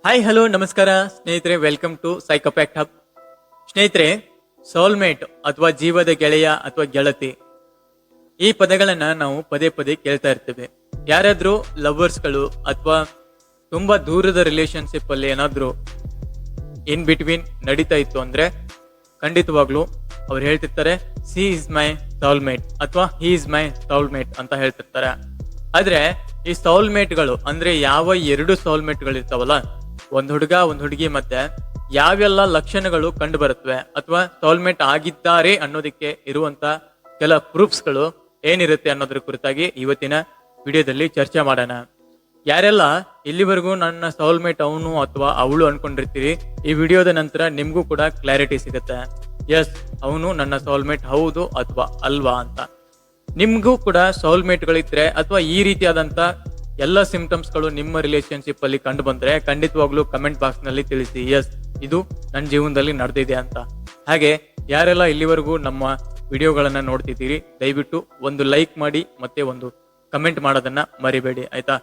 Hi hello ನಮಸ್ಕಾರ ಸ್ನೇಹಿತರೆ, welcome to ಸೈಕೋಪ್ಯಾಕ್ಟ್ hub. ಸ್ನೇಹಿತರೆ, ಸೋಲ್ಮೇಟ್ ಅಥವಾ ಜೀವದ ಗೆಳೆಯ ಅಥವಾ ಗೆಳತಿ, ಈ ಪದಗಳನ್ನ ನಾವು ಪದೇ ಪದೇ ಕೇಳ್ತಾ ಇರ್ತೇವೆ. ಯಾರಾದ್ರೂ ಲವರ್ಸ್ಗಳು ಅಥವಾ ತುಂಬಾ ದೂರದ ರಿಲೇಶನ್ಶಿಪ್ ಅಲ್ಲಿ ಏನಾದ್ರೂ ಇನ್ ಬಿಟ್ವೀನ್ ನಡೀತಾ ಇತ್ತು ಅಂದ್ರೆ ಖಂಡಿತವಾಗ್ಲು ಅವ್ರು ಹೇಳ್ತಿರ್ತಾರೆ ಸಿ ಇಸ್ ಮೈ ಸೋಲ್ಮೇಟ್ ಅಥವಾ ಹಿ ಇಸ್ ಮೈ ಸೋಲ್ಮೇಟ್ ಅಂತ ಹೇಳ್ತಿರ್ತಾರೆ. ಆದ್ರೆ ಈ ಸೋಲ್ಮೇಟ್ಗಳು ಅಂದ್ರೆ ಯಾವ ಎರಡು ಸೋಲ್ಮೇಟ್ಗಳು ಇರ್ತಾವಲ್ಲ, ಒಂದ್ ಹುಡುಗ ಒಂದ್ ಹುಡುಗಿ, ಮತ್ತೆ ಯಾವೆಲ್ಲ ಲಕ್ಷಣಗಳು ಕಂಡು ಬರುತ್ತವೆ ಅಥವಾ ಸೋಲ್ಮೇಟ್ ಆಗಿದ್ದಾರೆ ಅನ್ನೋದಕ್ಕೆ ಇರುವಂತ ಕೆಲ ಪ್ರೂಫ್ಸ್ಗಳು ಏನಿರುತ್ತೆ ಅನ್ನೋದ್ರ ಕುರಿತಾಗಿ ಇವತ್ತಿನ ವಿಡಿಯೋದಲ್ಲಿ ಚರ್ಚೆ ಮಾಡೋಣ. ಯಾರೆಲ್ಲ ಇಲ್ಲಿವರೆಗೂ ನನ್ನ ಸೋಲ್ಮೇಟ್ ಅವನು ಅಥವಾ ಅವಳು ಅನ್ಕೊಂಡಿರ್ತೀರಿ, ಈ ವಿಡಿಯೋದ ನಂತರ ನಿಮ್ಗೂ ಕೂಡ ಕ್ಲಾರಿಟಿ ಸಿಗುತ್ತೆ. ಎಸ್, ಅವನು ನನ್ನ ಸೋಲ್ಮೇಟ್ ಹೌದು ಅಥವಾ ಅಲ್ವಾ ಅಂತ. ನಿಮ್ಗೂ ಕೂಡ ಸೋಲ್ಮೇಟ್ಗಳಿದ್ರೆ ಅಥವಾ ಈ ರೀತಿಯಾದಂತ ಎಲ್ಲ ಸಿಂಪ್ಟಮ್ಸ್ ಗಳು ನಿಮ್ಮ ರಿಲೇಶನ್ಶಿಪ್ ಅಲ್ಲಿ ಕಂಡು ಬಂದ್ರೆ ಖಂಡಿತವಾಗ್ಲೂ ಕಮೆಂಟ್ ಬಾಕ್ಸ್ ನಲ್ಲಿ ತಿಳಿಸಿ, ಎಸ್ ಇದು ನನ್ನ ಜೀವನದಲ್ಲಿ ನಡೆದಿದೆ ಅಂತ. ಹಾಗೆ ಯಾರೆಲ್ಲ ಇಲ್ಲಿವರೆಗೂ ನಮ್ಮ ವಿಡಿಯೋಗಳನ್ನ ನೋಡ್ತಿದ್ದೀರಿ, ದಯವಿಟ್ಟು ಒಂದು ಲೈಕ್ ಮಾಡಿ ಮತ್ತೆ ಒಂದು ಕಮೆಂಟ್ ಮಾಡೋದನ್ನ ಮರಿಬೇಡಿ, ಆಯ್ತಾ?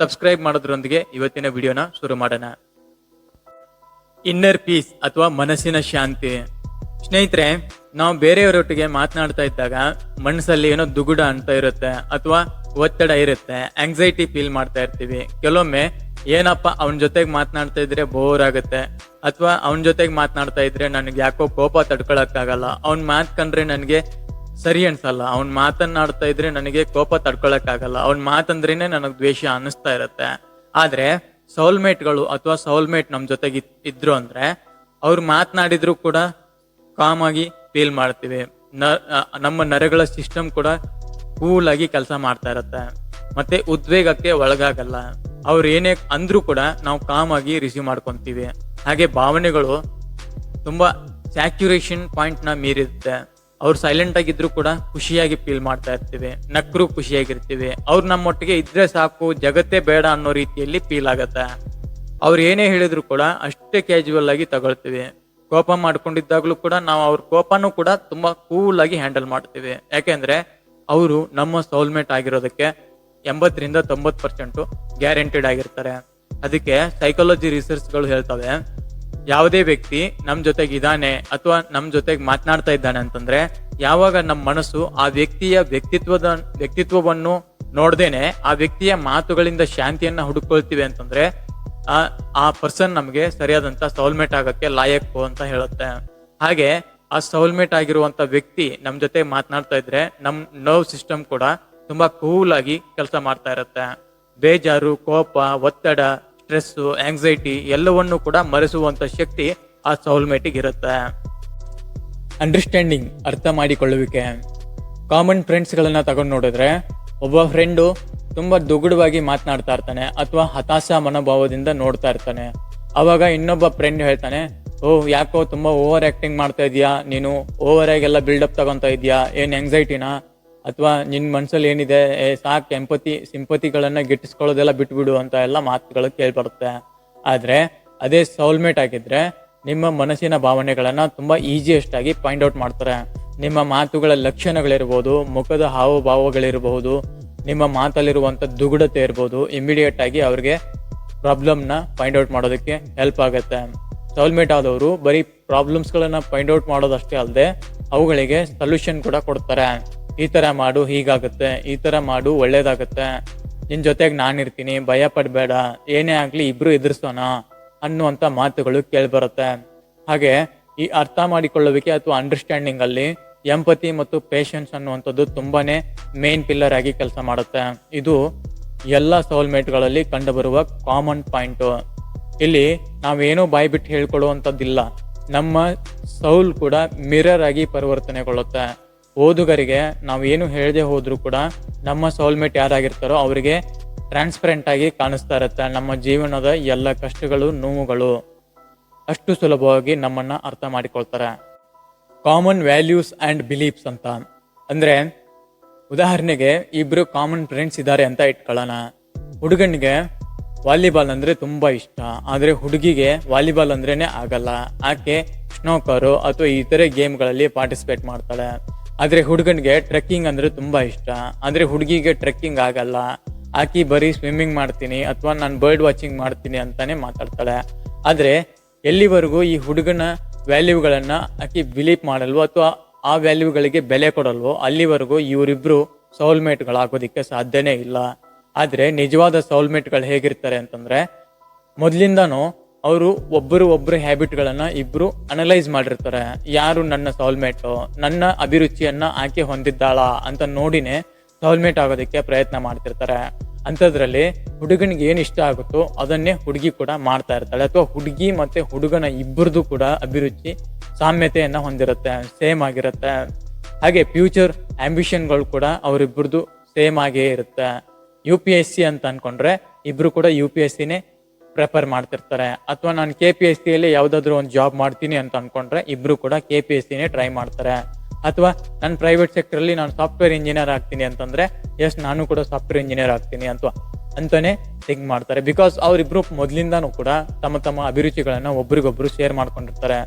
ಸಬ್ಸ್ಕ್ರೈಬ್ ಮಾಡೋದ್ರೊಂದಿಗೆ ಇವತ್ತಿನ ವಿಡಿಯೋನ ಶುರು ಮಾಡೋಣ. ಇನ್ನರ್ ಪೀಸ್ ಅಥವಾ ಮನಸ್ಸಿನ ಶಾಂತಿ. ಸ್ನೇಹಿತರೆ, ನಾವು ಬೇರೆಯವರೊಟ್ಟಿಗೆ ಮಾತನಾಡ್ತಾ ಇದ್ದಾಗ ಮನಸ್ಸಲ್ಲಿ ಏನೋ ದುಗುಡ ಅಂತ ಇರುತ್ತೆ ಅಥವಾ ಒತ್ತಡ ಇರುತ್ತೆ, ಆಂಗ್ಸೈಟಿ ಫೀಲ್ ಮಾಡ್ತಾ ಇರ್ತೀವಿ. ಕೆಲವೊಮ್ಮೆ ಏನಪ್ಪ ಅವನ ಜೊತೆಗೆ ಮಾತನಾಡ್ತಾ ಇದ್ರೆ ಬೋರ್ ಆಗುತ್ತೆ, ಅಥವಾ ಅವನ ಜೊತೆಗೆ ಮಾತನಾಡ್ತಾ ಇದ್ರೆ ನನಗೆ ಯಾಕೋ ಕೋಪ ತಡ್ಕೊಳಕ್ಕಾಗಲ್ಲ, ಅವ್ನ ಮಾತ್ ಕಂಡ್ರೆ ನನಗೆ ಸರಿ ಅನ್ಸಲ್ಲ, ಅವ್ನ ಮಾತನ್ನಾಡ್ತಾ ಇದ್ರೆ ನನಗೆ ಕೋಪ ತಡ್ಕೊಳಕ್ಕಾಗಲ್ಲ, ಅವ್ನ ಮಾತಂದ್ರೇನೆ ನನಗೆ ದ್ವೇಷ ಅನ್ನಿಸ್ತಾ ಇರುತ್ತೆ. ಆದ್ರೆ ಸೋಲ್ಮೇಟ್ಗಳು ಅಥವಾ ಸೋಲ್ಮೇಟ್ ನಮ್ ಜೊತೆಗೆ ಇದ್ರು ಅಂದ್ರೆ ಅವ್ರು ಮಾತನಾಡಿದ್ರು ಕೂಡ ಕಾಮ್ ಆಗಿ ಫೀಲ್ ಮಾಡ್ತೀವಿ. ನಮ್ಮ ನರಗಳ ಸಿಸ್ಟಮ್ ಕೂಡ ಕೂಲ್ ಆಗಿ ಕೆಲಸ ಮಾಡ್ತಾ ಇರತ್ತೆ, ಮತ್ತೆ ಉದ್ವೇಗಕ್ಕೆ ಒಳಗಾಗಲ್ಲ. ಅವ್ರು ಏನೇ ಅಂದ್ರೂ ಕೂಡ ನಾವು ಕಾಮ್ ಆಗಿ ರಿಸೀವ್ ಮಾಡ್ಕೊಂತೀವಿ. ಹಾಗೆ ಭಾವನೆಗಳು ತುಂಬಾ ಸ್ಯಾಚುರೇಷನ್ ಪಾಯಿಂಟ್ ನ ಮೀರಿರುತ್ತೆ. ಅವ್ರು ಸೈಲೆಂಟ್ ಆಗಿದ್ರು ಕೂಡ ಖುಷಿಯಾಗಿ ಫೀಲ್ ಮಾಡ್ತಾ ಇರ್ತೀವಿ, ನಕ್ರು ಖುಷಿಯಾಗಿರ್ತೀವಿ. ಅವ್ರು ನಮ್ಮೊಟ್ಟಿಗೆ ಇದ್ರೆ ಸಾಕು, ಜಗತ್ತೇ ಬೇಡ ಅನ್ನೋ ರೀತಿಯಲ್ಲಿ ಫೀಲ್ ಆಗತ್ತೆ. ಅವ್ರು ಏನೇ ಹೇಳಿದ್ರು ಕೂಡ ಅಷ್ಟೇ ಕ್ಯಾಜುವಲ್ ಆಗಿ ತಗೊಳ್ತೀವಿ. ಕೋಪ ಮಾಡ್ಕೊಂಡಿದ್ದಾಗ್ಲೂ ಕೂಡ ನಾವು ಅವ್ರ ಕೋಪನೂ ಕೂಡ ತುಂಬಾ ಕೂಲ್ ಆಗಿ ಹ್ಯಾಂಡಲ್ ಮಾಡ್ತೀವಿ. ಯಾಕೆಂದ್ರೆ ಅವರು ನಮ್ಮ ಸೋಲ್ಮೇಟ್ ಆಗಿರೋದಕ್ಕೆ 80 to 90% ಗ್ಯಾರಂಟಿಡ್ ಆಗಿರ್ತಾರೆ. ಅದಕ್ಕೆ ಸೈಕಾಲಜಿ ರಿಸರ್ಚ್ ಗಳು ಹೇಳ್ತವೆ, ಯಾವುದೇ ವ್ಯಕ್ತಿ ನಮ್ ಜೊತೆಗೆ ಇದ್ದಾನೆ ಅಥವಾ ನಮ್ ಜೊತೆಗೆ ಮಾತನಾಡ್ತಾ ಇದ್ದಾನೆ ಅಂತಂದ್ರೆ ಯಾವಾಗ ನಮ್ಮ ಮನಸ್ಸು ಆ ವ್ಯಕ್ತಿಯ ವ್ಯಕ್ತಿತ್ವವನ್ನು ನೋಡ್ದೇನೆ ಆ ವ್ಯಕ್ತಿಯ ಮಾತುಗಳಿಂದ ಶಾಂತಿಯನ್ನ ಹುಡುಕೊಳ್ತೀವಿ ಅಂತಂದ್ರೆ ಆ ಪರ್ಸನ್ ನಮ್ಗೆ ಸರಿಯಾದಂತ ಸೋಲ್ಮೇಟ್ ಆಗಕ್ಕೆ ಲಾಯಕ್ಕು ಅಂತ ಹೇಳುತ್ತೆ. ಹಾಗೆ ಆ ಸೋಲ್ಮೇಟ್ ಆಗಿರುವಂತ ವ್ಯಕ್ತಿ ನಮ್ ಜೊತೆ ಮಾತನಾಡ್ತಾ ಇದ್ರೆ ನಮ್ ನರ್ವ್ ಸಿಸ್ಟಮ್ ಕೂಡ ತುಂಬಾ ಕೂಲ್ ಆಗಿ ಕೆಲಸ ಮಾಡ್ತಾ ಇರುತ್ತೆ. ಬೇಜಾರು, ಕೋಪ, ಒತ್ತಡ, ಸ್ಟ್ರೆಸ್, ಆಂಗ್ಸೈಟಿ ಎಲ್ಲವನ್ನೂ ಕೂಡ ಮರೆಸುವಂತ ಶಕ್ತಿ ಆ ಸೋಲ್ಮೇಟಿಗೆ ಇರುತ್ತೆ. ಅಂಡರ್ಸ್ಟ್ಯಾಂಡಿಂಗ್, ಅರ್ಥ ಮಾಡಿಕೊಳ್ಳುವಿಕೆ. ಕಾಮನ್ ಫ್ರೆಂಡ್ಸ್ ಗಳನ್ನ ತಗೊಂಡು ನೋಡಿದ್ರೆ ಒಬ್ಬ ಫ್ರೆಂಡು ತುಂಬಾ ದುಗುಡವಾಗಿ ಮಾತನಾಡ್ತಾ ಇರ್ತಾನೆ ಅಥವಾ ಹತಾಶ ಮನೋಭಾವದಿಂದ ನೋಡ್ತಾ ಇರ್ತಾನೆ. ಅವಾಗ ಇನ್ನೊಬ್ಬ ಫ್ರೆಂಡ್ ಹೇಳ್ತಾನೆ, ಯಾಕೋ ತುಂಬಾ ಓವರ್ ಆಕ್ಟಿಂಗ್ ಮಾಡ್ತಾ ಇದೀಯಾ, ನೀನು ಓವರ್ ಆಗೆಲ್ಲ ಬಿಲ್ಡಪ್ ತಗೊಂತ ಇದೀಯಾ, ಏನ್ ಆಂಗ್ಸೈಟಿನಾ, ಅಥವಾ ನಿನ್ ಮನ್ಸಲ್ಲಿ ಏನಿದೆ, ಸಾಕ್ ಸಿಂಪತಿಗಳನ್ನ ಗಿಟ್ಟಿಸ್ಕೊಳ್ಳೋದೆಲ್ಲ ಬಿಟ್ಬಿಡು ಅಂತ ಎಲ್ಲ ಮಾತುಗಳು ಕೇಳ್ಬರುತ್ತೆ. ಆದ್ರೆ ಅದೇ ಸೋಲ್ಮೇಟ್ ಆಗಿದ್ರೆ ನಿಮ್ಮ ಮನಸ್ಸಿನ ಭಾವನೆಗಳನ್ನ ತುಂಬಾ ಈಸಿಯೆಸ್ಟ್ ಆಗಿ ಫೈಂಡ್ ಔಟ್ ಮಾಡ್ತಾರೆ. ನಿಮ್ಮ ಮಾತುಗಳ ಲಕ್ಷಣಗಳಿರ್ಬೋದು, ಮುಖದ ಹಾವಭಾವಗಳಿರಬಹುದು, ನಿಮ್ಮ ಮಾತಲ್ಲಿರುವಂತ ದುಗುಡತೆ ಇರ್ಬೋದು, ಇಮಿಡಿಯೇಟ್ ಆಗಿ ಅವ್ರಿಗೆ ಪ್ರಾಬ್ಲಮ್ ನ ಫೈಂಡ್ ಔಟ್ ಮಾಡೋದಕ್ಕೆ ಹೆಲ್ಪ್ ಆಗುತ್ತೆ. ಸೋಲ್ಮೇಟ್ ಆದವರು ಬರೀ ಪ್ರಾಬ್ಲಮ್ಸ್ ಗಳನ್ನ ಫೈಂಡ್ ಔಟ್ ಮಾಡೋದಷ್ಟೇ ಅಲ್ಲದೆ ಅವುಗಳಿಗೆ ಸೊಲ್ಯೂಷನ್ ಕೂಡ ಕೊಡ್ತಾರೆ. ಈ ತರ ಮಾಡು ಹೀಗಾಗುತ್ತೆ, ಈ ತರ ಮಾಡು ಒಳ್ಳೇದಾಗತ್ತೆ, ನಿನ್ ಜೊತೆಗೆ ನಾನಿರ್ತೀನಿ, ಭಯ ಪಡ್ಬೇಡ, ಏನೇ ಆಗ್ಲಿ ಇಬ್ರು ಎದುರಿಸೋಣ ಅನ್ನುವಂತ ಮಾತುಗಳು ಕೇಳ್ಬರುತ್ತೆ. ಹಾಗೆ ಈ ಅರ್ಥ ಮಾಡಿಕೊಳ್ಳುವಿಕೆ ಅಥವಾ ಅಂಡರ್ಸ್ಟ್ಯಾಂಡಿಂಗ್ ಅಲ್ಲಿ ಎಂಪತಿ ಮತ್ತು ಪೇಷನ್ಸ್ ಅನ್ನುವಂಥದ್ದು ತುಂಬಾನೇ ಮೇನ್ ಪಿಲ್ಲರ್ ಆಗಿ ಕೆಲಸ ಮಾಡುತ್ತೆ. ಇದು ಎಲ್ಲ ಸೋಲ್ಮೇಟ್ಗಳಲ್ಲಿ ಕಂಡುಬರುವ ಕಾಮನ್ ಪಾಯಿಂಟ್. ಇಲ್ಲಿ ನಾವೇನೋ ಬಾಯಿ ಬಿಟ್ಟು ಹೇಳ್ಕೊಡುವಂಥದ್ದಿಲ್ಲ, ನಮ್ಮ ಸೌಲ್ ಕೂಡ ಮಿರರ್ ಆಗಿ ಪರಿವರ್ತನೆಗೊಳ್ಳುತ್ತೆ. ಓದುಗರಿಗೆ ನಾವೇನು ಹೇಳದೆ ಹೋದ್ರು ಕೂಡ ನಮ್ಮ ಸೋಲ್ಮೇಟ್ ಯಾರಾಗಿರ್ತಾರೋ ಅವರಿಗೆ ಟ್ರಾನ್ಸ್ಪರೆಂಟ್ ಆಗಿ ಕಾಣಿಸ್ತಾ ಇರುತ್ತೆ ನಮ್ಮ ಜೀವನದ ಎಲ್ಲ ಕಷ್ಟಗಳು, ನೋವುಗಳು. ಅಷ್ಟು ಸುಲಭವಾಗಿ ನಮ್ಮನ್ನ ಅರ್ಥ ಮಾಡಿಕೊಳ್ತಾರೆ. ಕಾಮನ್ ವ್ಯಾಲ್ಯೂಸ್ ಅಂಡ್ ಬಿಲೀಫ್ಸ್ ಅಂತ ಅಂದ್ರೆ, ಉದಾಹರಣೆಗೆ ಇಬ್ರು ಕಾಮನ್ ಫ್ರೆಂಡ್ಸ್ ಇದ್ದಾರೆ ಅಂತ ಇಟ್ಕೊಳ್ಳೋಣ. ಹುಡುಗನಿಗೆ ವಾಲಿಬಾಲ್ ಅಂದ್ರೆ ತುಂಬಾ ಇಷ್ಟ, ಆದ್ರೆ ಹುಡುಗಿಗೆ ವಾಲಿಬಾಲ್ ಅಂದ್ರೇನೆ ಆಗಲ್ಲ. ಆಕೆ ಸ್ನೋಕರು ಅಥವಾ ಇತರೆ ಗೇಮ್ಗಳಲ್ಲಿ ಪಾರ್ಟಿಸಿಪೇಟ್ ಮಾಡ್ತಾಳೆ. ಆದ್ರೆ ಹುಡುಗನಿಗೆ ಟ್ರೆಕ್ಕಿಂಗ್ ಅಂದ್ರೆ ತುಂಬಾ ಇಷ್ಟ, ಆದ್ರೆ ಹುಡುಗಿಗೆ ಟ್ರೆಕ್ಕಿಂಗ್ ಆಗಲ್ಲ. ಆಕಿ ಬರೀ ಸ್ವಿಮ್ಮಿಂಗ್ ಮಾಡ್ತೀನಿ ಅಥವಾ ನಾನು ಬರ್ಡ್ ವಾಚಿಂಗ್ ಮಾಡ್ತೀನಿ ಅಂತಾನೆ ಮಾತಾಡ್ತಾಳೆ. ಆದರೆ ಎಲ್ಲಿವರೆಗೂ ಈ ಹುಡುಗನ ವ್ಯಾಲ್ಯೂಗಳನ್ನು ಆಕಿ ಬಿಲೀವ್ ಮಾಡಲ್ವೋ ಅಥವಾ ಆ ವ್ಯಾಲ್ಯೂಗಳಿಗೆ ಬೆಲೆ ಕೊಡಲ್ವೋ ಅಲ್ಲಿವರೆಗೂ ಇವರಿಬ್ರು ಸೋಲ್ಮೇಟ್ಗಳಾಗೋದಕ್ಕೆ ಸಾಧ್ಯನೇ ಇಲ್ಲ. ಆದರೆ ನಿಜವಾದ ಸೋಲ್ಮೇಟ್ಗಳು ಹೇಗಿರ್ತಾರೆ ಅಂತಂದ್ರೆ, ಮೊದಲಿಂದನೂ ಅವರು ಒಬ್ಬರು ಹ್ಯಾಬಿಟ್ಗಳನ್ನು ಇಬ್ರು ಅನಲೈಸ್ ಮಾಡಿರ್ತಾರೆ. ಯಾರು ನನ್ನ ಸೋಲ್ಮೇಟು, ನನ್ನ ಅಭಿರುಚಿಯನ್ನ ಆಕೆ ಹೊಂದಿದ್ದಾಳ ಅಂತ ನೋಡಿನೇ ಸೋಲ್ಮೇಟ್ ಆಗೋದಕ್ಕೆ ಪ್ರಯತ್ನ ಮಾಡ್ತಿರ್ತಾರೆ. ಅಂಥದ್ರಲ್ಲಿ ಹುಡುಗನಿಗೆ ಏನು ಇಷ್ಟ ಆಗುತ್ತೋ ಅದನ್ನೇ ಹುಡುಗಿ ಕೂಡ ಮಾಡ್ತಾ ಇರ್ತಾಳೆ, ಅಥವಾ ಹುಡುಗಿ ಮತ್ತೆ ಹುಡುಗನ ಇಬ್ಬರದು ಕೂಡ ಅಭಿರುಚಿ ಸಾಮ್ಯತೆಯನ್ನ ಹೊಂದಿರುತ್ತೆ, ಸೇಮ್ ಆಗಿರುತ್ತೆ. ಹಾಗೆ ಫ್ಯೂಚರ್ ಆಂಬಿಷನ್ಗಳು ಕೂಡ ಅವರಿಬ್ಬರದು ಸೇಮ್ ಆಗೇ ಇರುತ್ತೆ. UPSC ಅಂತ ಅನ್ಕೊಂಡ್ರೆ ಇಬ್ರು ಕೂಡ UPSCನೇ ಪ್ರಿಫರ್ ಮಾಡ್ತಿರ್ತಾರೆ. ಅಥವಾ ನಾನು KPSCಯಲ್ಲಿ ಯಾವುದಾದ್ರೂ ಒಂದು ಜಾಬ್ ಮಾಡ್ತೀನಿ ಅಂತ ಅನ್ಕೊಂಡ್ರೆ ಇಬ್ರು ಕೂಡ KPSCನೇ ಟ್ರೈ ಮಾಡ್ತಾರೆ. ಅಥವಾ ನನ್ನ ಪ್ರೈವೇಟ್ ಸೆಕ್ಟರಲ್ಲಿ ನಾನು ಸಾಫ್ಟ್ವೇರ್ ಇಂಜಿನಿಯರ್ ಆಗ್ತೀನಿ ಅಂತಂದ್ರೆ ಎಸ್ ನಾನು ಕೂಡ ಸಾಫ್ಟ್ವೇರ್ ಇಂಜಿನಿಯರ್ ಆಗ್ತೀನಿ ಅಂತಾನೆ ಥಿಂಕ್ ಮಾಡ್ತಾರೆ. ಬಿಕಾಸ್ ಅವರಿಬ್ರು ಮೊದಲಿಂದಾನು ಕೂಡ ತಮ್ಮ ಅಭಿರುಚಿಗಳನ್ನ ಒಬ್ರಿಗೊಬ್ರು ಶೇರ್ ಮಾಡ್ಕೊಂಡಿರ್ತಾರೆ.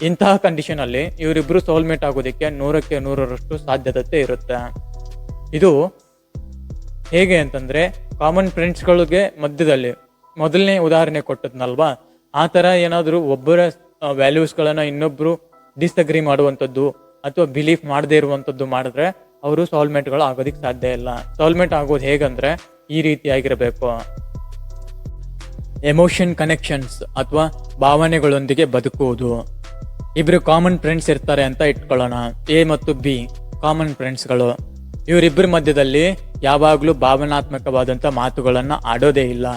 ಇಂತಹ ಕಂಡೀಷನ್ ಅಲ್ಲಿ ಇವರಿಬ್ರು ಸೋಲ್ಮೇಟ್ ಆಗೋದಕ್ಕೆ 100ಕ್ಕೆ 100ರಷ್ಟು ಸಾಧ್ಯತೆ ಇರುತ್ತೆ. ಇದು ಹೇಗೆ ಅಂತಂದ್ರೆ, ಕಾಮನ್ ಫ್ರೆಂಡ್ಸ್ಗಳಿಗೆ ಮಧ್ಯದಲ್ಲಿ ಮೊದಲನೇ ಉದಾಹರಣೆ ಕೊಟ್ಟದ್ನಲ್ವಾ, ಆ ತರ ಏನಾದ್ರು ಒಬ್ಬರ ವ್ಯಾಲ್ಯೂಸ್ಗಳನ್ನ ಇನ್ನೊಬ್ರು ಡಿಸ್ಅಗ್ರಿ ಮಾಡುವಂಥದ್ದು ಅಥವಾ ಬಿಲೀಫ್ ಮಾಡದೇ ಇರುವಂಥದ್ದು ಮಾಡಿದ್ರೆ ಅವರು ಸೋಲ್ಮೇಟ್ಗಳು ಆಗೋದಿಕ್ ಸಾಧ್ಯ ಇಲ್ಲ. ಸೋಲ್ಮೇಟ್ ಆಗೋದು ಹೇಗಂದ್ರೆ ಈ ರೀತಿಯಾಗಿರಬೇಕು. ಎಮೋಷನ್ ಕನೆಕ್ಷನ್ಸ್ ಅಥವಾ ಭಾವನೆಗಳೊಂದಿಗೆ ಬದುಕುವುದು. ಇಬ್ರು ಕಾಮನ್ ಫ್ರೆಂಡ್ಸ್ ಇರ್ತಾರೆ ಅಂತ ಇಟ್ಕೊಳ್ಳೋಣ. A ಮತ್ತು B ಕಾಮನ್ ಫ್ರೆಂಡ್ಸ್ಗಳು. ಇವರಿಬ್ಬರ ಮಧ್ಯದಲ್ಲಿ ಯಾವಾಗ್ಲೂ ಭಾವನಾತ್ಮಕವಾದಂತ ಮಾತುಗಳನ್ನ ಆಡೋದೇ ಇಲ್ಲ.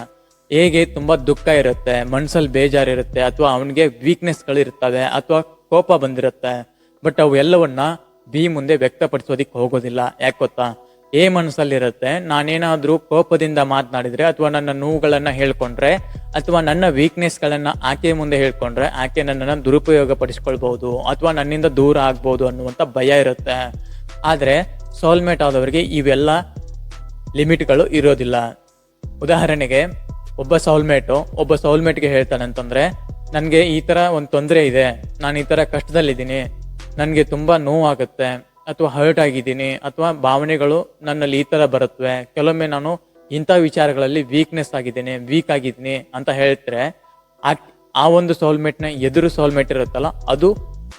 ಹೇಗೆ ತುಂಬಾ ದುಃಖ ಇರುತ್ತೆ, ಮನ್ಸಲ್ಲಿ ಬೇಜಾರಿರುತ್ತೆ, ಅಥವಾ ಅವನಿಗೆ ವೀಕ್ನೆಸ್ಗಳಿರ್ತವೆ ಅಥವಾ ಕೋಪ ಬಂದಿರುತ್ತೆ. ಬಟ್ ಅವು ಎಲ್ಲವನ್ನ B ಮುಂದೆ ವ್ಯಕ್ತಪಡಿಸೋದಿಕ್ ಹೋಗೋದಿಲ್ಲ. ಯಾಕೆ ಗೊತ್ತಾ? A ಮನಸ್ಸಲ್ಲಿರುತ್ತೆ, ನಾನೇನಾದ್ರೂ ಕೋಪದಿಂದ ಮಾತನಾಡಿದ್ರೆ ಅಥವಾ ನನ್ನ ನೋವುಗಳನ್ನ ಹೇಳ್ಕೊಂಡ್ರೆ ಅಥವಾ ನನ್ನ ವೀಕ್ನೆಸ್ಗಳನ್ನ ಆಕೆ ಮುಂದೆ ಹೇಳ್ಕೊಂಡ್ರೆ ಆಕೆ ನನ್ನನ್ನು ದುರುಪಯೋಗ ಪಡಿಸ್ಕೊಳ್ಬಹುದು ಅಥವಾ ನನ್ನಿಂದ ದೂರ ಆಗ್ಬಹುದು ಅನ್ನುವಂಥ ಭಯ ಇರುತ್ತೆ. ಆದ್ರೆ ಸೋಲ್ಮೇಟ್ ಆದವರಿಗೆ ಇವೆಲ್ಲ ಲಿಮಿಟ್ಗಳು ಇರೋದಿಲ್ಲ. ಉದಾಹರಣೆಗೆ ಒಬ್ಬ ಸೋಲ್ಮೇಟ್ಗೆ ಹೇಳ್ತಾನೆ ಅಂತಂದ್ರೆ, ನನಗೆ ಈ ತರ ಒಂದು ತೊಂದರೆ ಇದೆ, ನಾನು ಈ ತರ ಕಷ್ಟದಲ್ಲಿದ್ದೀನಿ, ನನಗೆ ತುಂಬಾ ನೋವಾಗುತ್ತೆ ಅಥವಾ ಹರ್ಟ್ ಆಗಿದ್ದೀನಿ ಅಥವಾ ಭಾವನೆಗಳು ನನ್ನಲ್ಲಿ ಈ ತರ ಬರುತ್ತವೆ, ಕೆಲವೊಮ್ಮೆ ನಾನು ಇಂಥ ವಿಚಾರಗಳಲ್ಲಿ ವೀಕ್ ಆಗಿದ್ದೀನಿ ಅಂತ ಹೇಳ್ತಾರೆ. ಆ ಒಂದು ಸೋಲ್ಮೇಟ್ನ ಎದುರು ಸೋಲ್ಮೇಟ್ ಇರುತ್ತಲ್ಲ, ಅದು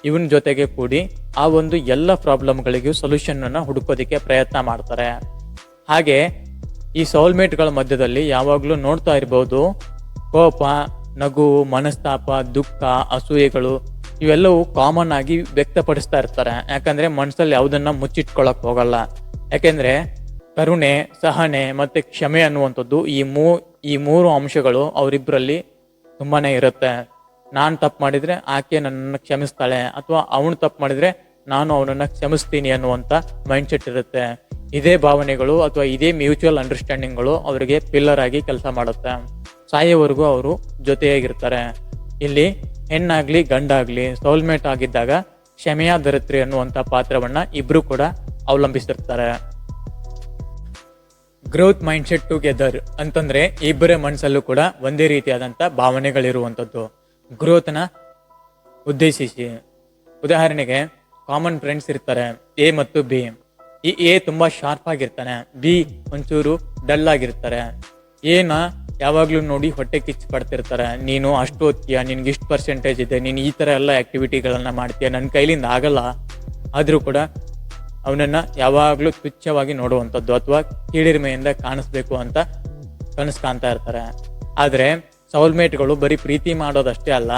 ಇವನ್ ಜೊತೆಗೆ ಕೂಡಿ ಆ ಒಂದು ಎಲ್ಲ ಪ್ರಾಬ್ಲಮ್ಗಳಿಗೂ ಸೊಲ್ಯೂಷನ್ ಅನ್ನ ಹುಡುಕೋದಿಕ್ಕೆ ಪ್ರಯತ್ನ ಮಾಡ್ತಾರೆ. ಹಾಗೆ ಈ ಸೋಲ್ಮೇಟ್ಗಳ ಮಧ್ಯದಲ್ಲಿ ಯಾವಾಗ್ಲೂ ನೋಡ್ತಾ ಇರ್ಬೋದು, ಕೋಪ, ನಗು, ಮನಸ್ತಾಪ, ದುಃಖ, ಅಸೂಯೆಗಳು ಇವೆಲ್ಲವೂ ಕಾಮನ್ ಆಗಿ ವ್ಯಕ್ತಪಡಿಸ್ತಾ ಇರ್ತಾರೆ. ಯಾಕಂದ್ರೆ ಮನಸ್ಸಲ್ಲಿ ಯಾವುದನ್ನ ಮುಚ್ಚಿಟ್ಕೊಳಕ್ ಹೋಗಲ್ಲ. ಯಾಕೆಂದ್ರೆ ಕರುಣೆ, ಸಹನೆ ಮತ್ತೆ ಕ್ಷಮೆ ಅನ್ನುವಂಥದ್ದು ಈ ಮೂರು ಅಂಶಗಳು ಅವರಿಬ್ಬರಲ್ಲಿ ತುಂಬಾನೇ ಇರುತ್ತೆ. ನಾನು ತಪ್ಪು ಮಾಡಿದ್ರೆ ಆಕೆ ನನ್ನನ್ನು ಕ್ಷಮಿಸ್ತಾಳೆ ಅಥವಾ ಅವನು ತಪ್ಪು ಮಾಡಿದ್ರೆ ನಾನು ಅವನನ್ನ ಕ್ಷಮಿಸ್ತೀನಿ ಅನ್ನುವಂಥ ಮೈಂಡ್ ಸೆಟ್ ಇರುತ್ತೆ. ಇದೇ ಭಾವನೆಗಳು ಅಥವಾ ಇದೇ ಮ್ಯೂಚುವಲ್ ಅಂಡರ್ಸ್ಟ್ಯಾಂಡಿಂಗ್ಗಳು ಅವರಿಗೆ ಪಿಲ್ಲರ್ ಆಗಿ ಕೆಲಸ ಮಾಡುತ್ತೆ. ಸಾಯೋವರೆಗೂ ಅವರು ಜೊತೆಯಾಗಿರ್ತಾರೆ. ಇಲ್ಲಿ ಹೆಣ್ಣಾಗ್ಲಿ ಗಂಡಾಗ್ಲಿ ಸೋಲ್ಮೇಟ್ ಆಗಿದ್ದಾಗ ಕ್ಷಮೆಯ ಧರಿತ್ರಿ ಅನ್ನುವಂಥ ಪಾತ್ರವನ್ನ ಇಬ್ರು ಕೂಡ ಅವಲಂಬಿಸಿರ್ತಾರೆ. ಗ್ರೋತ್ ಮೈಂಡ್ ಸೆಟ್ ಟುಗೆದರ್ ಅಂತಂದ್ರೆ ಇಬ್ಬರ ಮನಸ್ಸಲ್ಲೂ ಕೂಡ ಒಂದೇ ರೀತಿಯಾದಂಥ ಭಾವನೆಗಳಿರುವಂಥದ್ದು, ಗ್ರೋತ್ನ ಉದ್ದೇಶಿಸಿ. ಉದಾಹರಣೆಗೆ ಕಾಮನ್ ಫ್ರೆಂಡ್ಸ್ ಇರ್ತಾರೆ A ಮತ್ತು B. ಈ A ತುಂಬಾ ಶಾರ್ಪ್ ಆಗಿರ್ತಾನೆ, B ಒಂಚೂರು ಡಲ್ ಆಗಿರ್ತಾರೆ. ಏನ ಯಾವಾಗ್ಲೂ ನೋಡಿ ಹೊಟ್ಟೆ ಕಿಚ್ಚು ಪಡ್ತಿರ್ತಾರೆ, ನೀನು ಅಷ್ಟು ಓದ್ತೀಯ, ನಿನ್ಗೆ ಇಷ್ಟು ಪರ್ಸೆಂಟೇಜ್ ಇದೆ, ನೀನು ಈ ತರ ಎಲ್ಲ ಆಕ್ಟಿವಿಟಿಗಳನ್ನ ಮಾಡ್ತೀಯ, ನನ್ನ ಕೈಲಿಂದ ಆಗಲ್ಲ. ಆದ್ರೂ ಕೂಡ ಅವನನ್ನ ಯಾವಾಗ್ಲೂ ತುಚ್ಛವಾಗಿ ನೋಡುವಂಥದ್ದು ಅಥವಾ ಕೀಳಿರಿಮೆಯಿಂದ ಕಾಣಿಸ್ಬೇಕು ಅಂತ ಕನಸು ಕಾಣ್ತಾ ಇರ್ತಾರೆ. ಆದ್ರೆ ಸೋಲ್ಮೇಟ್ಗಳು ಬರೀ ಪ್ರೀತಿ ಮಾಡೋದಷ್ಟೇ ಅಲ್ಲ,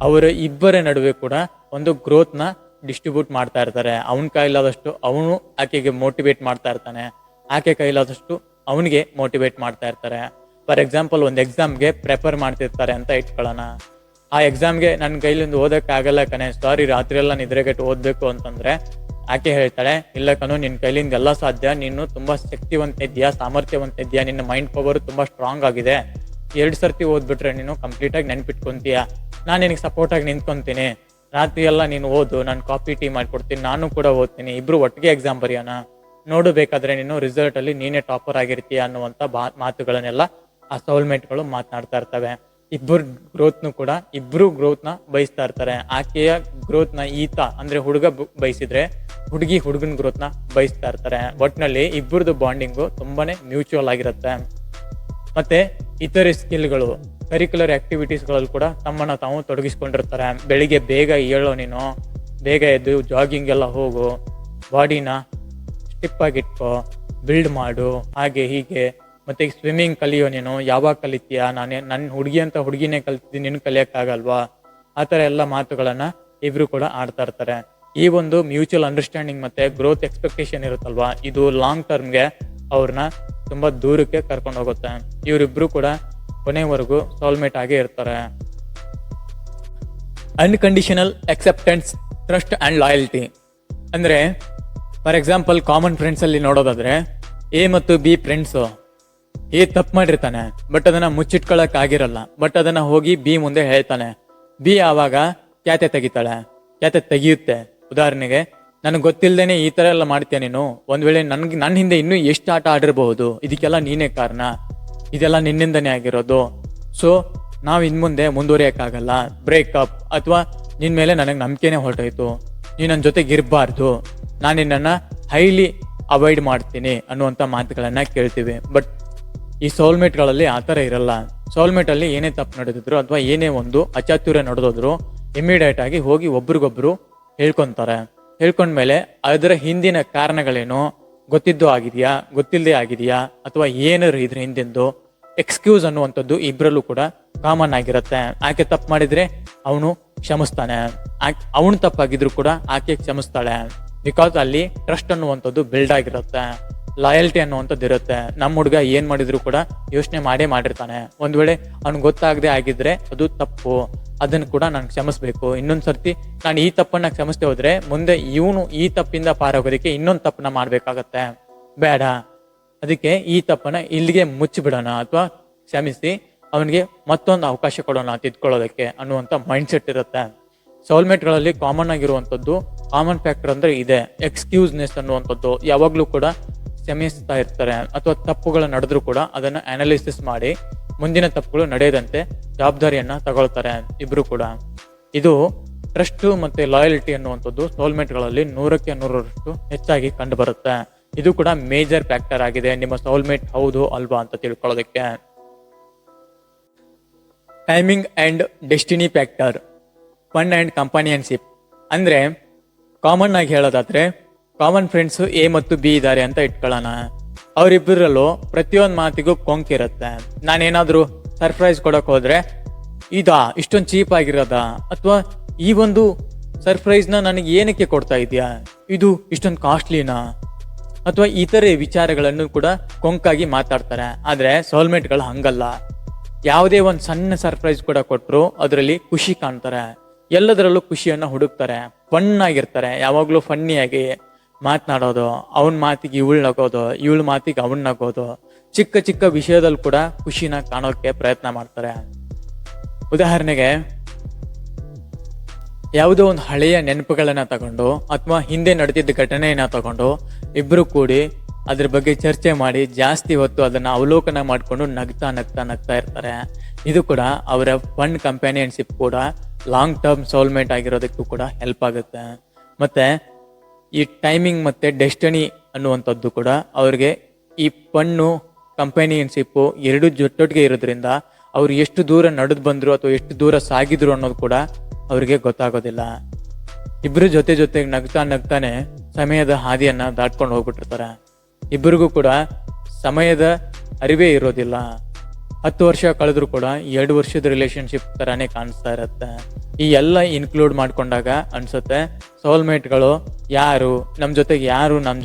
ಅವರ ಇಬ್ಬರ ನಡುವೆ ಕೂಡ ಒಂದು ಗ್ರೋತ್ನ ಡಿಸ್ಟ್ರಿಬ್ಯೂಟ್ ಮಾಡ್ತಾ ಇರ್ತಾರೆ. ಅವನ ಕೈಲಾದಷ್ಟು ಅವನು ಆಕೆಗೆ ಮೋಟಿವೇಟ್ ಮಾಡ್ತಾ ಇರ್ತಾನೆ, ಆಕೆ ಕೈಲಾದಷ್ಟು ಅವನಿಗೆ ಮೋಟಿವೇಟ್ ಮಾಡ್ತಾ ಇರ್ತಾರೆ. ಫಾರ್ ಎಕ್ಸಾಂಪಲ್, ಒಂದು ಎಕ್ಸಾಮ್ಗೆ ಪ್ರಿಪೇರ್ ಮಾಡ್ತಿರ್ತಾರೆ ಅಂತ ಇಟ್ಕೊಳ್ಳೋಣ. ಆ ಎಕ್ಸಾಮ್ಗೆ ನನ್ನ ಕೈಲಿಂದ ಓದಕ್ಕಾಗಲ್ಲ ಕಣೆ, ಸಾರಿ, ರಾತ್ರಿ ಎಲ್ಲ ನಿದ್ರೆಗೆಟ್ಟು ಓದ್ಬೇಕು ಅಂತಂದ್ರೆ ಆಕೆ ಹೇಳ್ತಾಳೆ, ಇಲ್ಲ ಕಣು, ನಿನ್ನ ಕೈಲಿಂದ ಎಲ್ಲ ಸಾಧ್ಯ, ನೀನು ತುಂಬಾ ಶಕ್ತಿವಂತ ಇದೆಯಾ, ಸಾಮರ್ಥ್ಯವಂತ ಇದೆಯಾ, ನಿನ್ನ ಮೈಂಡ್ ಪವರ್ ತುಂಬಾ ಸ್ಟ್ರಾಂಗ್ ಆಗಿದೆ, 2 ಸರ್ತಿ ಓದ್ಬಿಟ್ರೆ ನೀನು ಕಂಪ್ಲೀಟ್ ಆಗಿ ನೆನ್ಪಿಟ್ಕೊಂತೀಯ, ನಾನು ನಿನಗೆ ಸಪೋರ್ಟ್ ಆಗಿ ನಿಂತ್ಕೊಂತೀನಿ, ರಾತ್ರಿ ಎಲ್ಲ ನೀನು ಓದು, ನಾನು ಕಾಫಿ ಟೀ ಮಾಡ್ಕೊಡ್ತೀನಿ, ನಾನು ಕೂಡ ಓದ್ತೀನಿ, ಇಬ್ರು ಒಟ್ಟಿಗೆ ಎಕ್ಸಾಮ್ ಬರೆಯೋಣ, ನೋಡು ಬೇಕಾದ್ರೆ ನೀನು ರಿಸಲ್ಟ್ ಅಲ್ಲಿ ನೀನೇ ಟಾಪರ್ ಆಗಿರ್ತೀಯ ಅನ್ನುವಂಥ ಮಾತುಗಳನ್ನೆಲ್ಲ ಆ ಸೋಲ್ಮೇಟ್ಗಳು ಮಾತನಾಡ್ತಾ ಇರ್ತವೆ. ಇಬ್ರು ಗ್ರೋತ್ನ ಬಯಸ್ತಾ ಇರ್ತಾರೆ. ಆಕೆಯ ಗ್ರೋತ್ನ ಈತ ಅಂದ್ರೆ ಹುಡುಗ ಬಯಸಿದ್ರೆ ಹುಡುಗಿ ಹುಡುಗನ ಗ್ರೋತ್ನ ಬಯಸ್ತಾ ಇರ್ತಾರೆ. ಒಟ್ಟಿನಲ್ಲಿ ಇಬ್ಬರದು ಬಾಂಡಿಂಗು ತುಂಬಾನೇ ಮ್ಯೂಚುವಲ್ ಆಗಿರುತ್ತೆ. ಮತ್ತೆ ಇತರೆ ಸ್ಕಿಲ್ಗಳು, ಕರಿಕ್ಯುಲರ್ ಆಕ್ಟಿವಿಟೀಸ್ಗಳಲ್ಲಿ ಕೂಡ ತಮ್ಮನ್ನ ತಾವು ತೊಡಗಿಸ್ಕೊಂಡಿರ್ತಾರೆ. ಬೆಳಿಗ್ಗೆ ಬೇಗ ಏಳೋ, ನೀನು ಬೇಗ ಎದ್ದು ಜಾಗಿಂಗ್ ಎಲ್ಲ ಹೋಗು, ಬಾಡಿನ ಸ್ಟಿಪ್ ಆಗಿಟ್ಕೋ, ಬಿಲ್ಡ್ ಮಾಡು, ಹಾಗೆ ಹೀಗೆ. ಮತ್ತೆ ಸ್ವಿಮ್ಮಿಂಗ್ ಕಲಿಯೋ, ನೀನು ಯಾವಾಗ ಕಲಿತೀಯಾ, ನನ್ನ ಹುಡುಗಿ ಅಂತ ಹುಡುಗಿನೇ ಕಲಿತಿದ್ದೀನಿ, ನಿನ್ನ ಕಲಿಯೋಕ್ಕಾಗಲ್ವಾ? ಆ ಥರ ಎಲ್ಲ ಮಾತುಗಳನ್ನ ಇಬ್ರು ಕೂಡ ಆಡ್ತಾ ಇರ್ತಾರೆ. ಈ ಒಂದು ಮ್ಯೂಚುವಲ್ ಅಂಡರ್ಸ್ಟ್ಯಾಂಡಿಂಗ್ ಮತ್ತೆ ಗ್ರೋತ್ ಎಕ್ಸ್ಪೆಕ್ಟೇಷನ್ ಇರುತ್ತಲ್ವಾ, ಇದು ಲಾಂಗ್ ಟರ್ಮ್ಗೆ ಅವ್ರನ್ನ ತುಂಬಾ ದೂರಕ್ಕೆ ಕರ್ಕೊಂಡು ಹೋಗುತ್ತೆ. ಇವರಿಬ್ರು ಕೂಡ ಕೊನೆವರೆಗೂ ಸೋಲ್ಮೇಟ್ ಆಗೇ ಇರ್ತಾರೆ. Unconditional acceptance, trust and loyalty ಅಂದ್ರೆ, ಫಾರ್ ಎಕ್ಸಾಂಪಲ್ ಕಾಮನ್ ಫ್ರೆಂಡ್ಸ್ ಅಲ್ಲಿ ನೋಡೋದಾದ್ರೆ, ಎ ಮತ್ತು ಬಿ ಫ್ರೆಂಡ್ಸು. ಎ ತಪ್ಪು ಮಾಡಿರ್ತಾನೆ, ಬಟ್ ಅದನ್ನ ಮುಚ್ಚಿಟ್ಕೊಳಕ್ ಆಗಿರಲ್ಲ, ಬಟ್ ಅದನ್ನ ಹೋಗಿ ಬಿ ಮುಂದೆ ಹೇಳ್ತಾನೆ. ಬಿ ಆವಾಗ ಕ್ಯಾತೆ ತೆಗಿಯುತ್ತೆ. ಉದಾಹರಣೆಗೆ, ನನಗೆ ಗೊತ್ತಿಲ್ಲದೇನೆ ಈ ತರ ಎಲ್ಲ ಮಾಡ್ತೀಯ ನೀನು, ಒಂದ್ ವೇಳೆ ನನ್ನ ಹಿಂದೆ ಇನ್ನೂ ಎಷ್ಟು ಆಟ ಆಡಿರಬಹುದು, ಇದಕ್ಕೆಲ್ಲ ನೀನೇ ಕಾರಣ, ಇದೆಲ್ಲ ನಿನ್ನಿಂದನೇ ಆಗಿರೋದು, ಸೊ ನಾವ್ ಇನ್ಮುಂದೆ ಮುಂದುವರಿಯಕ್ಕಾಗಲ್ಲ, ಬ್ರೇಕಪ್, ಅಥವಾ ನಿನ್ ಮೇಲೆ ನನಗೆ ನಂಬಿಕೆನೆ ಹೊರಟೋಯ್ತು, ನೀ ನನ್ನ ಜೊತೆಗೆ ಇರಬಾರ್ದು, ನಾನು ನಿನ್ನನ್ನು ಹೈಲಿ ಅವಾಯ್ಡ್ ಮಾಡ್ತೀನಿ ಅನ್ನುವಂಥ ಮಾತುಗಳನ್ನ ಕೇಳ್ತೀವಿ. ಬಟ್ ಈ ಸೋಲ್ಮೇಟ್ಗಳಲ್ಲಿ ಆ ಥರ ಇರಲ್ಲ. ಸೋಲ್ಮೇಟಲ್ಲಿ ಏನೇ ತಪ್ಪು ನಡೆದಿದ್ರು ಅಥವಾ ಏನೇ ಒಂದು ಅಚಾತುರ್ಯ ನಡೆದೋದ್ರು ಇಮಿಡಿಯೇಟ್ ಆಗಿ ಹೋಗಿ ಒಬ್ರಿಗೊಬ್ರು ಹೇಳ್ಕೊಂತಾರೆ. ಹೇಳ್ಕೊಂಡ್ಮೇಲೆ ಅದರ ಹಿಂದಿನ ಕಾರಣಗಳೇನು, ಗೊತ್ತಿದ್ದು ಆಗಿದೆಯಾ, ಗೊತ್ತಿಲ್ಲದೆ ಆಗಿದೆಯಾ, ಅಥವಾ ಏನಾರು ಇದ್ರ ಹಿಂದಿಂದು ಎಕ್ಸ್ಕ್ಯೂಸ್ ಅನ್ನುವಂಥದ್ದು ಇಬ್ಬರಲ್ಲೂ ಕೂಡ ಕಾಮನ್ ಆಗಿರುತ್ತೆ. ಆಕೆ ತಪ್ಪು ಮಾಡಿದ್ರೆ ಅವನು ಕ್ಷಮಿಸ್ತಾನೆ, ಅವನು ತಪ್ಪಾಗಿದ್ರು ಕೂಡ ಆಕೆ ಕ್ಷಮಿಸ್ತಾಳೆ. ಬಿಕಾಸ್ ಅಲ್ಲಿ ಟ್ರಸ್ಟ್ ಅನ್ನುವಂಥದ್ದು ಬಿಲ್ಡ್ ಆಗಿರುತ್ತೆ, ಲಾಯಲ್ಟಿ ಅನ್ನುವಂಥದ್ದು ಇರುತ್ತೆ. ನಮ್ಮ ಹುಡುಗ ಏನ್ ಮಾಡಿದ್ರು ಕೂಡ ಯೋಚನೆ ಮಾಡಿರ್ತಾನೆ. ಒಂದ್ ವೇಳೆ ಅವ್ನಿಗೆ ಗೊತ್ತಾಗದೆ ಆಗಿದ್ರೆ ಅದು ತಪ್ಪು, ಅದನ್ನು ಕೂಡ ನಾನು ಕ್ಷಮಿಸ್ಬೇಕು. ಇನ್ನೊಂದ್ ಸರ್ತಿ ನಾನು ಈ ತಪ್ಪನ್ನ ಕ್ಷಮಿಸ್ದೆ ಹೋದ್ರೆ ಮುಂದೆ ಇವನು ಈ ತಪ್ಪಿಂದ ಪಾರಾಗೋದಕ್ಕೆ ಇನ್ನೊಂದು ತಪ್ಪನ್ನ ಮಾಡ್ಬೇಕಾಗತ್ತೆ, ಬೇಡ. ಅದಕ್ಕೆ ಈ ತಪ್ಪನ್ನ ಇಲ್ಲಿಗೆ ಮುಚ್ಚಿಬಿಡೋಣ ಅಥವಾ ಕ್ಷಮಿಸಿ ಅವನಿಗೆ ಮತ್ತೊಂದು ಅವಕಾಶ ಕೊಡೋಣ ತಿದ್ಕೊಳ್ಳೋದಕ್ಕೆ ಅನ್ನುವಂಥ ಮೈಂಡ್ ಸೆಟ್ ಇರುತ್ತೆ. ಸೋಲ್ಮೇಟ್ಗಳಲ್ಲಿ ಕಾಮನ್ ಆಗಿರುವಂಥದ್ದು, ಕಾಮನ್ ಫ್ಯಾಕ್ಟರ್ ಅಂದ್ರೆ ಇದೆ, ಎಕ್ಸ್ಕ್ಯೂಸ್ನೆಸ್ ಅನ್ನುವಂಥದ್ದು. ಯಾವಾಗ್ಲೂ ಕೂಡ ಕ್ಷಮಿಸ್ತಾ ಇರ್ತಾರೆ, ಅಥವಾ ತಪ್ಪುಗಳು ನಡೆದ್ರು ಕೂಡ ಅದನ್ನ ಅನಾಲಿಸಿಸ್ ಮಾಡಿ ಮುಂದಿನ ತಪ್ಪುಗಳು ನಡೆಯದಂತೆ ಜವಾಬ್ದಾರಿಯನ್ನ ತಗೊಳ್ತಾರೆ ಇಬ್ರು ಕೂಡ. ಇದು ಟ್ರಸ್ಟ್ ಮತ್ತೆ ಲಾಯಲ್ಟಿ ಅನ್ನುವಂಥದ್ದು ಸೋಲ್ಮೇಟ್ಗಳಲ್ಲಿ 100ಕ್ಕೆ 100ರಷ್ಟು ಹೆಚ್ಚಾಗಿ ಕಂಡು ಬರುತ್ತೆ. ಇದು ಕೂಡ ಮೇಜರ್ ಫ್ಯಾಕ್ಟರ್ ಆಗಿದೆ ನಿಮ್ಮ ಸೋಲ್ಮೇಟ್ ಹೌದು ಅಲ್ವಾ ಅಂತ ತಿಳ್ಕೊಳ್ಳೋದಕ್ಕೆ. Timing and destiny factor, fun and companionship ಅಂದ್ರೆ, ಕಾಮನ್ ಆಗಿ ಹೇಳೋದಾದ್ರೆ ಕಾಮನ್ ಫ್ರೆಂಡ್ಸ್ ಎ ಮತ್ತು ಬಿ ಇದ್ದಾರೆ ಅಂತ ಇಟ್ಕೊಳ್ಳೋಣ. ಅವರಿಬ್ಬರಲ್ಲೂ ಪ್ರತಿಯೊಂದು ಮಾತಿಗೂ ಕೊಂಕಿರುತ್ತೆ. ನಾನೇನಾದ್ರೂ ಸರ್ಪ್ರೈಸ್ ಕೊಡಕ್ ಹೋದ್ರೆ, ಇಷ್ಟೊಂದು ಚೀಪ್ ಆಗಿರೋದ, ಅಥವಾ ಈ ಒಂದು ಸರ್ಪ್ರೈಸ್ನ ನನಗೆ ಏನಕ್ಕೆ ಕೊಡ್ತಾ ಇದೆಯಾ, ಇದು ಇಷ್ಟೊಂದು ಕಾಸ್ಟ್ಲಿನಾ, ಅಥವಾ ಇತರೆ ವಿಚಾರಗಳನ್ನು ಕೂಡ ಕೊಂಕಾಗಿ ಮಾತಾಡ್ತಾರೆ. ಆದ್ರೆ ಸೋಲ್ಮೇಟ್ಗಳು ಹಂಗಲ್ಲ. ಯಾವುದೇ ಒಂದು ಸಣ್ಣ ಸರ್ಪ್ರೈಸ್ ಕೂಡ ಕೊಟ್ಟರು ಅದರಲ್ಲಿ ಖುಷಿ ಕಾಣ್ತಾರೆ, ಎಲ್ಲದರಲ್ಲೂ ಖುಷಿಯನ್ನ ಹುಡುಕ್ತಾರೆ, ಫನ್ ಆಗಿರ್ತಾರೆ, ಯಾವಾಗ್ಲೂ ಫನ್ನಿಯಾಗಿ ಮಾತನಾಡೋದು, ಅವನ ಮಾತಿಗೆ ಇವಳು ನಗೋದು, ಇವಳ ಮಾತಿಗೆ ಅವನ್ ನಗೋದು, ಚಿಕ್ಕ ಚಿಕ್ಕ ವಿಷಯದಲ್ಲಿ ಕೂಡ ಖುಷಿನ ಕಾಣೋಕೆ ಪ್ರಯತ್ನ ಮಾಡ್ತಾರೆ. ಉದಾಹರಣೆಗೆ, ಯಾವುದೋ ಒಂದು ಹಳೆಯ ನೆನಪುಗಳನ್ನ ತಗೊಂಡು ಅಥವಾ ಹಿಂದೆ ನಡೆದಿದ್ದ ಘಟನೆಯನ್ನ ತಗೊಂಡು ಇಬ್ರು ಕೂಡಿ ಅದ್ರ ಬಗ್ಗೆ ಚರ್ಚೆ ಮಾಡಿ ಜಾಸ್ತಿ ಹೊತ್ತು ಅದನ್ನ ಅವಲೋಕನ ಮಾಡಿಕೊಂಡು ನಗ್ತಾ ಇರ್ತಾರೆ. ಇದು ಕೂಡ ಅವರ ಫನ್ ಕಂಪ್ಯಾನಿಯನ್ಶಿಪ್ ಕೂಡ ಲಾಂಗ್ ಟರ್ಮ್ ಸೋಲ್ಮೇಟ್ ಆಗಿರೋದಕ್ಕೂ ಕೂಡ ಹೆಲ್ಪ್ ಆಗುತ್ತೆ. ಮತ್ತೆ ಈ ಟೈಮಿಂಗ್ ಮತ್ತೆ ಡೆಸ್ಟಿನಿ ಅನ್ನುವಂಥದ್ದು ಕೂಡ ಅವ್ರಿಗೆ ಈ ಫನ್ನು ಕಂಪ್ಯಾನಿಯನ್ಶಿಪ್ಪು ಎರಡು ಜೊಟ್ಟೊಟ್ಟಿಗೆ ಇರೋದ್ರಿಂದ ಅವ್ರು ಎಷ್ಟು ದೂರ ನಡೆದು ಬಂದ್ರು ಅಥವಾ ಎಷ್ಟು ದೂರ ಸಾಗಿದ್ರು ಅನ್ನೋದು ಕೂಡ ಅವ್ರಿಗೆ ಗೊತ್ತಾಗೋದಿಲ್ಲ. ಇಬ್ರು ಜೊತೆಗೆ ನಗ್ತಾನೆ ಸಮಯದ ಹಾದಿಯನ್ನ ದಾಟ್ಕೊಂಡು ಹೋಗ್ಬಿಟ್ಟಿರ್ತಾರೆ. ಇಬ್ಬರಿಗೂ ಕೂಡ ಸಮಯದ ಅರಿವೇ ಇರೋದಿಲ್ಲ. 10 ವರ್ಷ ಕಳೆದ್ರು ಕೂಡ 2 ವರ್ಷದ ರಿಲೇಶನ್ಶಿಪ್ ತರಾನೇ ಕಾಣಿಸ್ತಾ ಇರುತ್ತೆ. ಈ ಎಲ್ಲ ಇನ್ಕ್ಲೂಡ್ ಮಾಡ್ಕೊಂಡಾಗ ಅನ್ಸುತ್ತೆ ಸೋಲ್ಮೇಟ್ಗಳು ಯಾರು, ನಮ್ಮ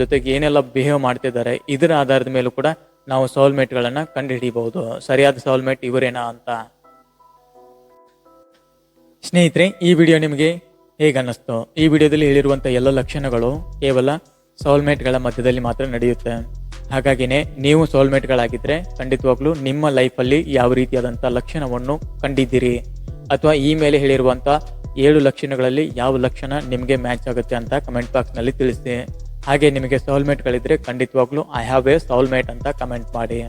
ಜೊತೆಗೆ ಏನೆಲ್ಲ ಬಿಹೇವ್ ಮಾಡ್ತಿದ್ದಾರೆ, ಇದರ ಆಧಾರದ ಮೇಲೂ ಕೂಡ ನಾವು ಸೋಲ್ಮೇಟ್ಗಳನ್ನ ಕಂಡುಹಿಡಿಯಬಹುದು, ಸರಿಯಾದ ಸೋಲ್ಮೇಟ್ ಇವರೇನಾ ಅಂತ. ಸ್ನೇಹಿತರೆ, ಈ ವಿಡಿಯೋ ನಿಮಗೆ ಹೇಗೆ ಅನ್ನಿಸ್ತು? ಈ ವಿಡಿಯೋದಲ್ಲಿ ಹೇಳಿರುವಂಥ ಎಲ್ಲ ಲಕ್ಷಣಗಳು ಕೇವಲ ಸೋಲ್ಮೇಟ್ಗಳ ಮಧ್ಯದಲ್ಲಿ ಮಾತ್ರ ನಡೆಯುತ್ತೆ. ಹಾಗಾಗಿನೇ ನೀವು ಸೋಲ್ಮೇಟ್ಗಳಾಗಿದ್ರೆ ಖಂಡಿತವಾಗ್ಲೂ ನಿಮ್ಮ ಲೈಫಲ್ಲಿ ಯಾವ ರೀತಿಯಾದಂಥ ಲಕ್ಷಣವನ್ನು ಕಂಡಿದ್ದೀರಿ, ಅಥವಾ ಈ ಮೇಲೆ ಹೇಳಿರುವಂಥ 7 ಲಕ್ಷಣಗಳಲ್ಲಿ ಯಾವ ಲಕ್ಷಣ ನಿಮಗೆ ಮ್ಯಾಚ್ ಆಗುತ್ತೆ ಅಂತ ಕಮೆಂಟ್ ಬಾಕ್ಸ್ನಲ್ಲಿ ತಿಳಿಸಿ. ಹಾಗೆ ನಿಮಗೆ ಸೋಲ್ಮೇಟ್ಗಳಿದ್ರೆ ಖಂಡಿತವಾಗ್ಲೂ ಐ ಹ್ಯಾವ್ ಎ ಸೋಲ್ಮೇಟ್ ಅಂತ ಕಮೆಂಟ್ ಮಾಡಿ.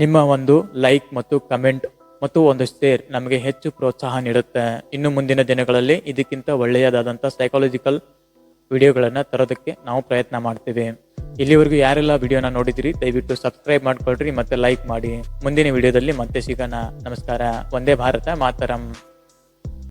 ನಿಮ್ಮ ಒಂದು ಲೈಕ್ ಮತ್ತು ಕಮೆಂಟ್ ಮತ್ತು ಒಂದು ಶೇರ್ ನಮಗೆ ಹೆಚ್ಚು ಪ್ರೋತ್ಸಾಹ ನೀಡುತ್ತೆ. ಇನ್ನು ಮುಂದಿನ ದಿನಗಳಲ್ಲಿ ಇದಕ್ಕಿಂತ ಒಳ್ಳೆಯದಾದಂಥ ಸೈಕಾಲಜಿಕಲ್ ವಿಡಿಯೋಗಳನ್ನ ತರೋದಕ್ಕೆ ನಾವು ಪ್ರಯತ್ನ ಮಾಡ್ತೀವಿ. ಇಲ್ಲಿವರೆಗೂ ಯಾರೆಲ್ಲ ವಿಡಿಯೋನ ನೋಡಿದಿರಿ ದಯವಿಟ್ಟು ಸಬ್ಸ್ಕ್ರೈಬ್ ಮಾಡ್ಕೊಳ್ರಿ ಮತ್ತೆ ಲೈಕ್ ಮಾಡಿ. ಮುಂದಿನ ವಿಡಿಯೋದಲ್ಲಿ ಮತ್ತೆ ಸಿಗೋಣ. ನಮಸ್ಕಾರ. ವಂದೇ ಭಾರತ ಮಾತರಂ.